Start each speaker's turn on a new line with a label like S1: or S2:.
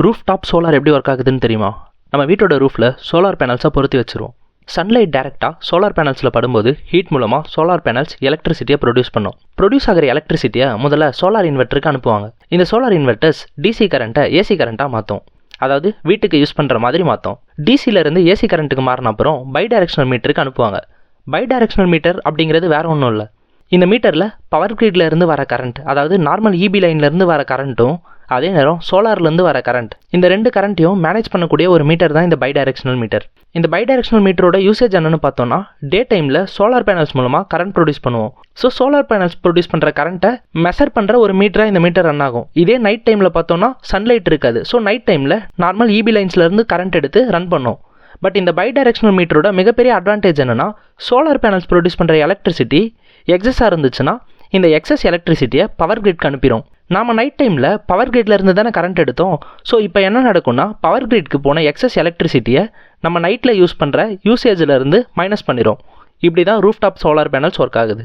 S1: Roof top solar எப்படி work ஆகுதுன்னு தெரியுமா? நம்ம வீட்டோட ரூஃபில் சோலார் பேனல்ஸை பொருத்தி வச்சுருவோம். சன்லைட் டேரெக்டாக சோலார் பேனல்ஸில் படும்போது ஹீட் மூலமாக சோலார் பேனல்ஸ் எலக்ட்ரிசிட்டியை ப்ரொடியூஸ் பண்ணும். ப்ரொடியூஸ் ஆகிற எலக்ட்ரிசிட்டியை முதல்ல சோலார் இன்வெர்ட்டருக்கு அனுப்புவாங்க. இந்த சோலார் இன்வெர்ட்டர்ஸ் டிசி கரண்ட்டை ஏசி கரண்ட்டாக மாற்றும். அதாவது வீட்டுக்கு யூஸ் பண்ணுற மாதிரி மாற்றும். டிசியிலேருந்து ஏசி கரண்ட்டுக்கு மாறின அப்புறம் பைடைரக்ஷனல் மீட்டருக்கு அனுப்புவாங்க. பைடைரக்ஷனல் மீட்டர் அப்படிங்கிறது வேறு ஒன்றும் இல்லை. இந்த மீட்டரில் பவர் கிரிட்ல இருந்து வர கரண்ட், அதாவது நார்மல் இபி லைன்லேருந்து வர கரண்ட்டும் அதே நேரம் சோலார்லேருந்து வர கரண்ட், இந்த ரெண்டு கரண்ட்டையும் மேனேஜ் பண்ணக்கூடிய ஒரு மீட்டர் தான் இந்த பைடைரக்ஷனல் மீட்டர். இந்த பைடைரக்ஷனல் மீட்டரோட யூசேஜ் என்னன்னு பார்த்தோம்னா, டே டைமில் சோலார் பேனல்ஸ் மூலமாக கரண்ட் ப்ரொடியூஸ் பண்ணுவோம். ஸோ சோலார் பேனல்ஸ் ப்ரொடியூஸ் பண்ணுற கரண்ட்டை மெஷர் பண்ணுற ஒரு மீட்டராக இந்த மீட்டர் ரன் ஆகும். இதே நைட் டைமில் பார்த்தோம்னா சன்லைட் இருக்காது. ஸோ நைட் டைமில் நார்மல் இபி லைன்ஸ்லேருந்து கரண்ட் எடுத்து ரன் பண்ணும். பட் இந்த பைடைரக்ஷனல் மீட்டரோட மிகப்பெரிய அட்வான்டேஜ் என்னன்னா, சோலார் பேனல்ஸ் ப்ரொடியூஸ் பண்ணுற எலக்ட்ரிசிட்டி எக்ஸஸாக இருந்துச்சுன்னா இந்த எக்ஸஸ் எலக்ட்ரிசிட்டியை பவர் கிரிட்க்கு அனுப்பிடும். நாம் நைட் டைமில் பவர் கிரிட்ல இருந்து தானே கரண்ட் எடுத்தோம். ஸோ இப்போ என்ன நடக்கும்னா, பவர் கிரிட்க்கு போன எக்ஸஸ் எலக்ட்ரிசிட்டியை நம்ம நைட்டில் யூஸ் பண்ணுற யூசேஜில் இருந்து மைனஸ் பண்ணிடும். இப்படி தான் roof top solar panels work ஆகுது.